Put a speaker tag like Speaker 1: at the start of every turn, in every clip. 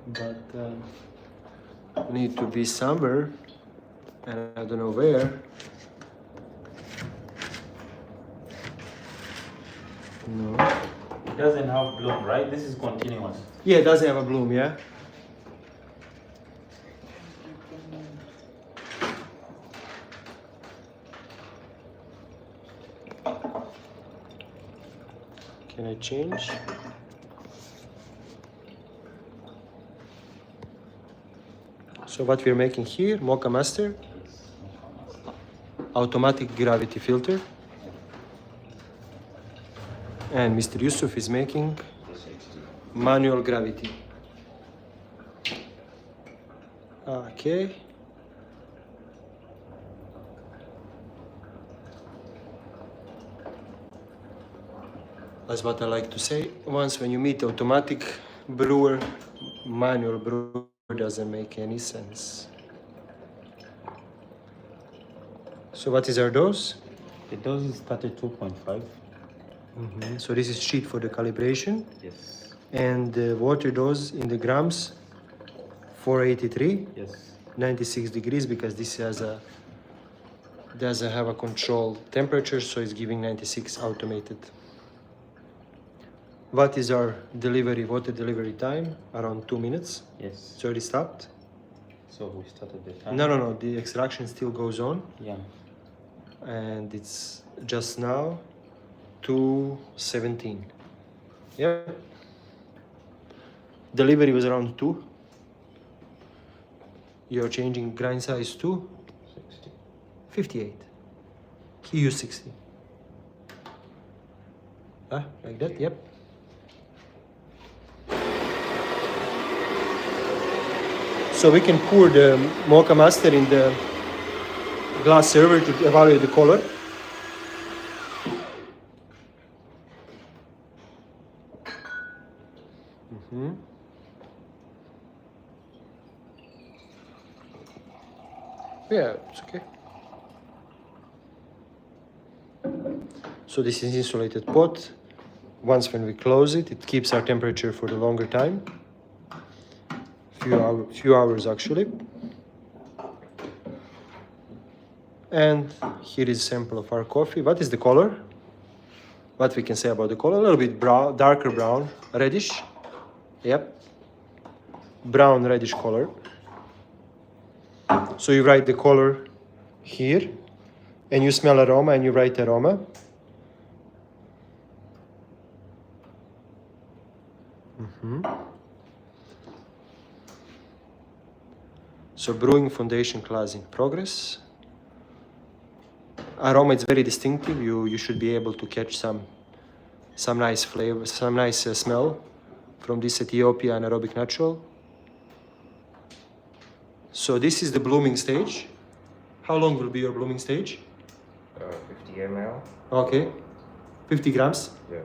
Speaker 1: but need to be somewhere, and I don't know where. No.
Speaker 2: It doesn't have bloom, right? This is continuous.
Speaker 1: Yeah, it doesn't have a bloom, yeah? Can I change? So what we're making here, Mocha Master, automatic gravity filter. And Mr. Yusuf is making manual gravity. Okay. That's what I like to say. Once when you meet automatic brewer, manual brewer doesn't make any sense. So what is our dose?
Speaker 2: The dose is 32.5.
Speaker 1: So this is sheet for the calibration.
Speaker 2: Yes.
Speaker 1: And the water dose in the grams, 483.
Speaker 2: Yes.
Speaker 1: 96 degrees, because this doesn't have a controlled temperature, so it's giving 96 automated. What is our water delivery time? Around 2 minutes.
Speaker 2: Yes.
Speaker 1: It's already stopped.
Speaker 2: So we started the time.
Speaker 1: No. The extraction still goes on.
Speaker 2: Yeah.
Speaker 1: And it's just now 2:17. Yeah. Delivery was around 2. You're changing grind size to
Speaker 2: 60.
Speaker 1: 58. He used 60. Like that, yep. So we can pour the Mocha Master in the glass server to evaluate the color. Yeah, it's okay. So this is insulated pot. Once when we close it, it keeps our temperature for the longer time. Few hours actually. And here is a sample of our coffee. What is the color? What we can say about the color? A little bit brown, darker brown, reddish. Yep. Brown reddish color. So you write the color here, and you smell aroma, and you write aroma. So brewing foundation class in progress. Aroma is very distinctive. You should be able to catch some nice flavor, some nice smell from this Ethiopia anaerobic natural. So this is the blooming stage. How long will be your blooming stage?
Speaker 3: 50 ml.
Speaker 1: Okay. 50 grams.
Speaker 3: Yeah.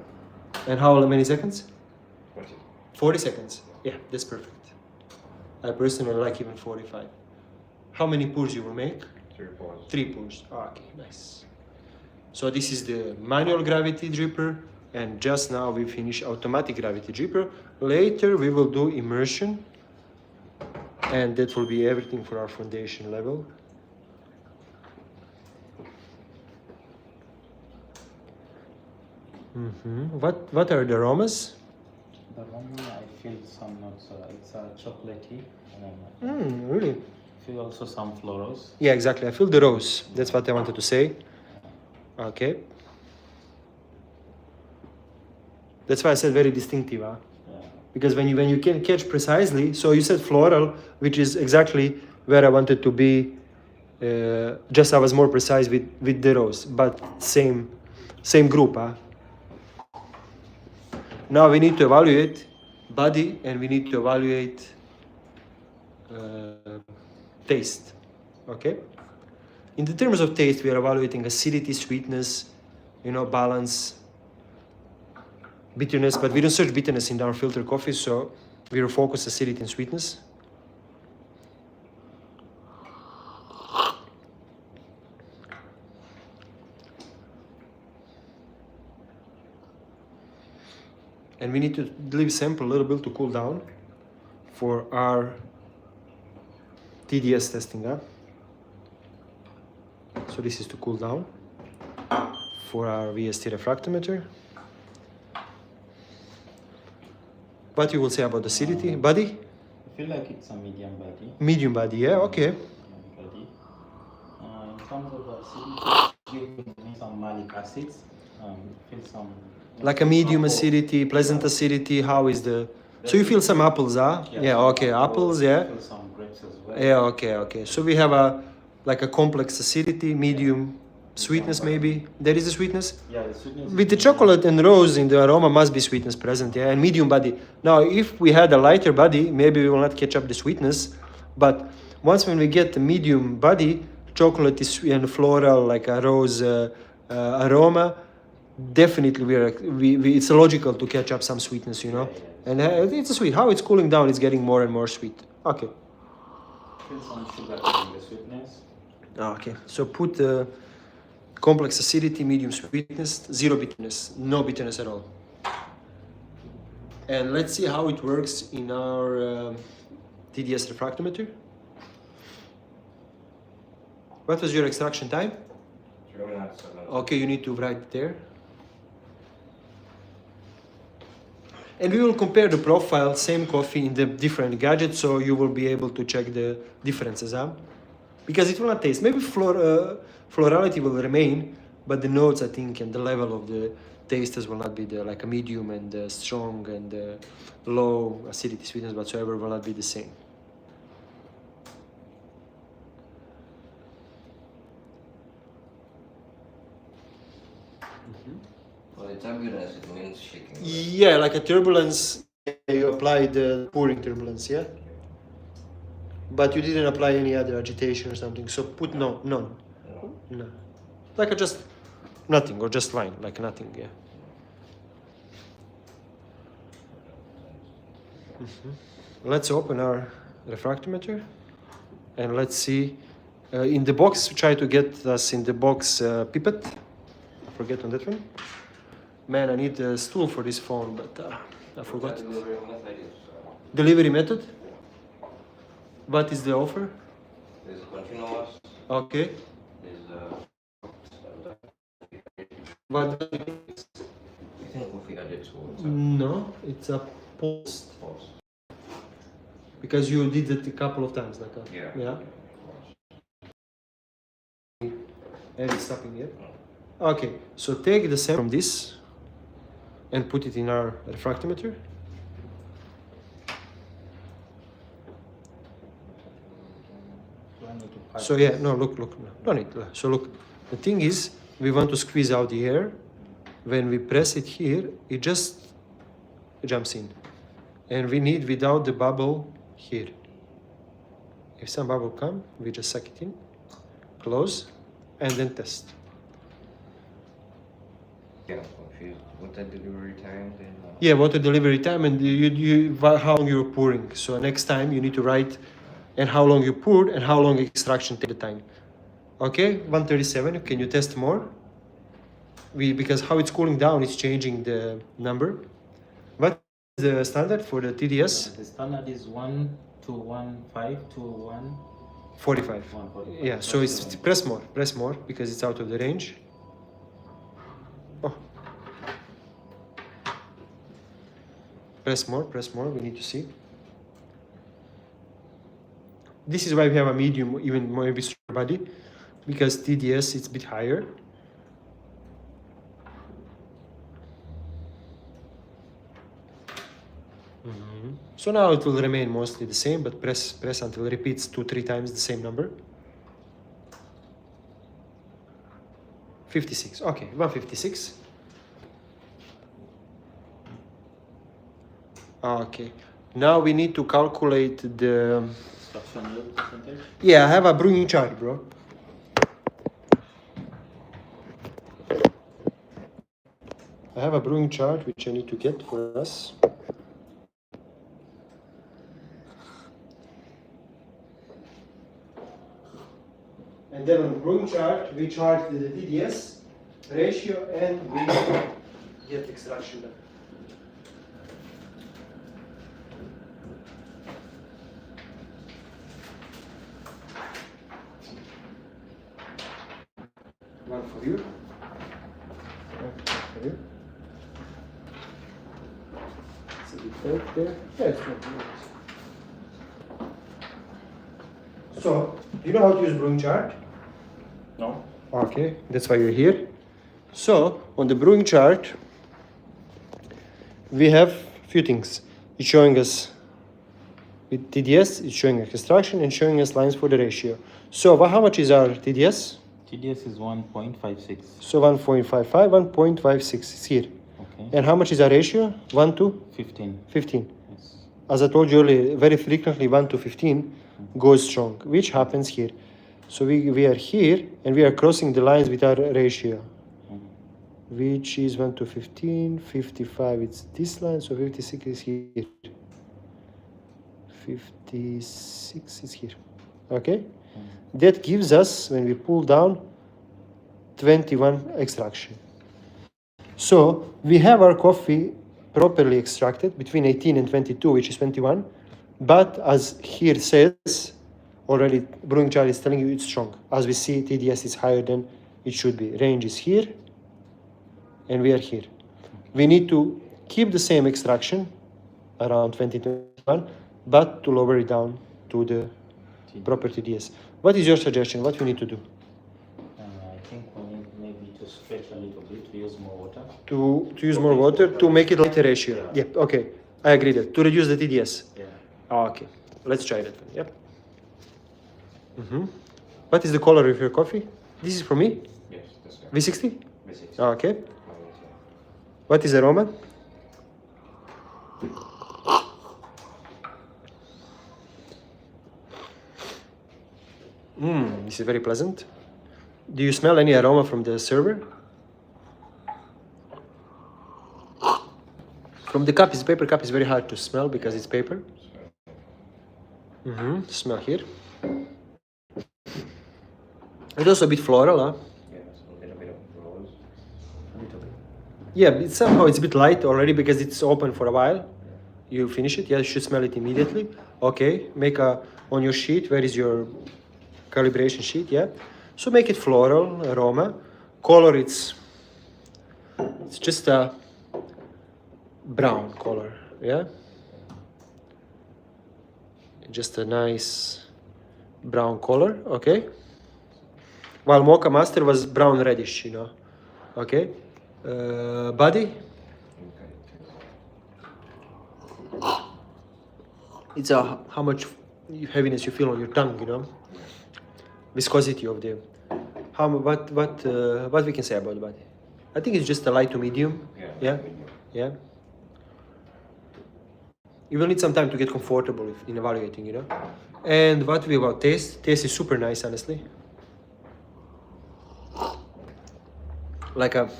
Speaker 1: And how many seconds?
Speaker 3: 20.
Speaker 1: 40 seconds. Yeah, that's perfect. I personally like even 45. How many pours you will make?
Speaker 3: 3 pours.
Speaker 1: 3 pours. Okay, nice. So this is the manual gravity dripper, and just now we finish automatic gravity dripper. Later we will do immersion, and that will be everything for our foundation level. What are the aromas?
Speaker 2: The aroma, I feel some notes. It's chocolatey.
Speaker 1: Really?
Speaker 2: I feel also some florals.
Speaker 1: Yeah, exactly. I feel the rose. That's what I wanted to say. Okay. That's why I said very distinctive, huh?
Speaker 2: Yeah.
Speaker 1: Because when you can catch precisely, so you said floral, which is exactly where I wanted to be. Just I was more precise with the rose, but same group, huh? Now we need to evaluate body, and we need to evaluate taste. Okay. In the terms of taste, we are evaluating acidity, sweetness, balance, bitterness, but we don't search bitterness in our filter coffee, so we will focus acidity and sweetness. And we need to leave sample a little bit to cool down for our TDS testing, huh? So this is to cool down for our VST refractometer. What you will say about acidity? Body?
Speaker 2: I feel like it's a medium body.
Speaker 1: Medium body, yeah, okay.
Speaker 2: Medium body. In terms of acidity, give me some malic acids. Feel some.
Speaker 1: Like a medium acidity, pleasant acidity, how is the... So you feel some apples, huh? Yeah, okay, apples, yeah.
Speaker 2: Feel some grapes as well.
Speaker 1: Yeah, okay. So we have a complex acidity, medium sweetness maybe. There is a sweetness?
Speaker 2: Yeah, the sweetness.
Speaker 1: With the chocolate and rose in the aroma must be sweetness present, yeah, and medium body. Now, if we had a lighter body, maybe we will not catch up the sweetness, but once when we get the medium body, chocolate is sweet and floral, like a rose aroma, definitely it's logical to catch up some sweetness, you know. And it's a sweet. How it's cooling down, it's getting more and more sweet. Okay.
Speaker 2: Feel some sugar in the sweetness.
Speaker 1: Okay, so put complex acidity, medium sweetness, zero bitterness, no bitterness at all. And let's see how it works in our TDS refractometer. What was your extraction time?
Speaker 3: 3 minutes.
Speaker 1: Okay, you need to write it there. And we will compare the profile, same coffee in the different gadgets, so you will be able to check the differences, huh? Because it will not taste. Maybe florality will remain, but the notes, I think, and the level of the tastes will not be like a medium and strong and low acidity, sweetness whatsoever will not be the same.
Speaker 4: Well, the turbulence, it means shaking.
Speaker 1: Yeah, like a turbulence, you apply the pouring turbulence, yeah? But you didn't apply any other agitation or something, so put none. No. Like just nothing, or just line, like nothing, yeah. Let's open our refractometer and let's see. In the box, try to get us in the box pipette. Forget on that one. Man, I need a stool for this phone, but I forgot. Delivery method? What is the offer?
Speaker 4: There's a continuous.
Speaker 1: Okay. What?
Speaker 4: I think coffee added to
Speaker 1: No, it's a post. Because you did it a couple of times, like yeah. And it's stopping here. Okay, so take the sample from this and put it in our refractometer. So yeah, no, look, no need. So look, the thing is, we want to squeeze out the air. When we press it here, it just jumps in. And we need without the bubble here. If some bubble come, we just suck it in, close, and then test.
Speaker 3: Yeah, I'm confused. Water delivery time then?
Speaker 1: Yeah, water delivery time and how long you're pouring. So next time you need to write and how long you poured and how long extraction take the time. Okay, 137. Can you test more? Because how it's cooling down is changing the number. What is the standard for the TDS?
Speaker 2: The standard is 1215 to
Speaker 1: 45.
Speaker 2: 145.
Speaker 1: Yeah, so it's press more because it's out of the range. Oh. Press more, we need to see. This is why we have a medium, even maybe stronger body, because TDS it's a bit higher. So now it will remain mostly the same, but press until it repeats 2-3 times the same number. 56, okay, 156. Okay, now we need to calculate the...
Speaker 2: percentage?
Speaker 1: Yeah, I have a brewing chart, bro. I have a brewing chart which I need to get for us. And then on the brewing chart, we chart the TDS ratio and we get extraction done. It's a bit tight there. Yeah, it's not good. So, do you know how to use brewing chart?
Speaker 2: No?
Speaker 1: Okay, that's why you're here. So, on the brewing chart, we have a few things. It's showing us with TDS, it's showing us extraction and showing us lines for the ratio. So, how much is our TDS?
Speaker 2: TDS is 1.56.
Speaker 1: So 1.55, 1.56 is here.
Speaker 2: Okay.
Speaker 1: And how much is our ratio? 1 to
Speaker 2: 15.
Speaker 1: 15.
Speaker 2: Yes.
Speaker 1: As I told you earlier, very frequently 1 to 15 goes strong, which happens here. So we are here and we are crossing the lines with our ratio, which is 1 to 15, 55 it's this line, so 56 is here. 56 is here. Okay? That gives us, when we pull down, 21 extraction. So we have our coffee properly extracted between 18 and 22, which is 21. But as here says, already brewing chart is telling you it's strong. As we see, TDS is higher than it should be. Range is here, and we are here. We need to keep the same extraction, around 21, but to lower it down to the proper TDS. What is your suggestion? What we need to do?
Speaker 2: I think we need maybe to stretch a little bit, to use more water.
Speaker 1: To use more water to make it lighter ratio.
Speaker 2: Yeah.
Speaker 1: Yep. Okay. I agree that to reduce the TDS.
Speaker 2: Yeah.
Speaker 1: Okay. Let's try that one. Yep. What is the color of your coffee? This is for me.
Speaker 4: Yes, this guy.
Speaker 1: V60.
Speaker 4: V6.
Speaker 1: Okay. What is aroma? This is very pleasant. Do you smell any aroma from the server? From the cup, paper cup is very hard to smell because it's paper. Smell here. It's also a bit floral, huh?
Speaker 4: Yes, a little bit of rose. A little bit.
Speaker 1: Yeah, but somehow it's a bit light already because it's open for a while. You finish it, yeah, you should smell it immediately. Okay, make a, on your sheet, where is your calibration sheet, yeah? So make it floral, aroma. Color, it's just a brown color, yeah? Just a nice brown color, okay? While Mocha Master was brown reddish, you know, okay? Body? It's how much heaviness you feel on your tongue, you know? Viscosity of the, what we can say about the body? I think it's just a light to medium. Yeah. Yeah. You will need some time to get comfortable in evaluating, you know. And what we about taste? Taste is super nice, honestly. Like a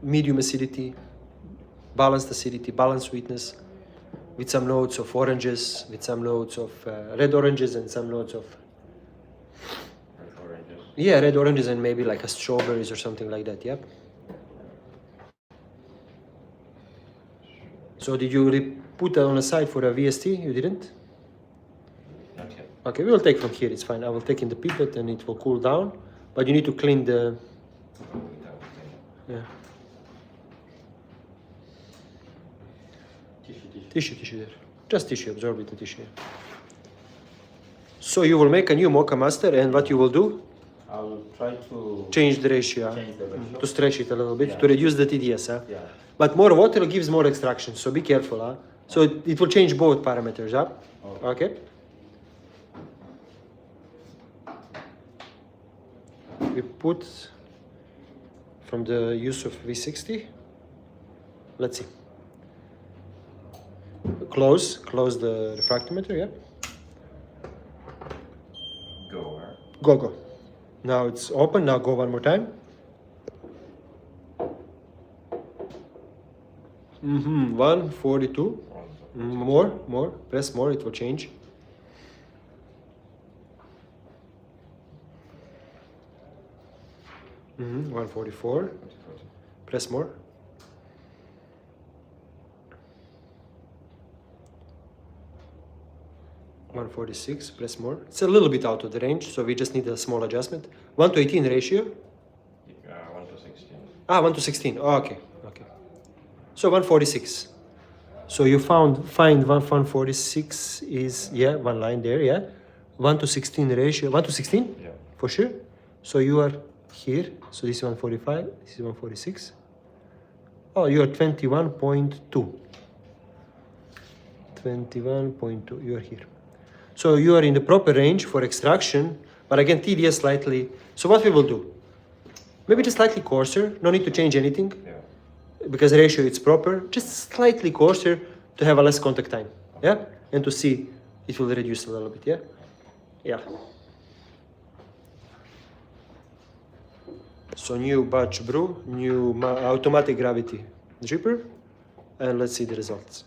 Speaker 1: medium acidity, balanced acidity, balanced sweetness, with some notes of oranges, with some notes of red oranges, and some notes of red oranges, and maybe like a strawberries or something like that. Yep. So did you put that on the side for a VST? You didn't?
Speaker 4: Not yet.
Speaker 1: Okay, we will take from here. It's fine. I will take in the pipette and it will cool down. But you need to clean the. Yeah. Tissue there. Just tissue, absorb it, the tissue. So you will make a new Mocha Master, and what you will do?
Speaker 2: I will try to
Speaker 1: Change the ratio.
Speaker 2: change the ratio.
Speaker 1: To stretch it a little bit,
Speaker 2: Yeah.
Speaker 1: to reduce the TDS. Huh?
Speaker 2: Yeah.
Speaker 1: But more water gives more extraction, so be careful. Huh? So it will change both parameters. Huh? Okay. We put from the use of V60. Let's see. Close the refractometer, yeah?
Speaker 4: Go.
Speaker 1: Go. Now it's open, now go one more time. 142. More, press more, it will change. Mm-hmm. 144. Press more. 146. Press more. It's a little bit out of the range, so we just need a small adjustment. 1 to 18 ratio.
Speaker 4: 1 to 16.
Speaker 1: 1 to 16. Oh, okay. So 146. So you find 146 is, yeah, one line there, yeah. 1 to 16 ratio, 1 to 16?
Speaker 3: Yeah.
Speaker 1: For sure. So you are here. So this is 145, this is 146. Oh, you are 21.2. 21.2, you are here. So you are in the proper range for extraction, but again, TDS slightly. So what we will do? Maybe just slightly coarser, no need to change anything,
Speaker 3: Yeah.
Speaker 1: because the ratio is proper, just slightly coarser to have a less contact time, yeah? And to see it will reduce a little bit, yeah? Yeah. So new batch brew, new automatic gravity dripper, and let's see the results.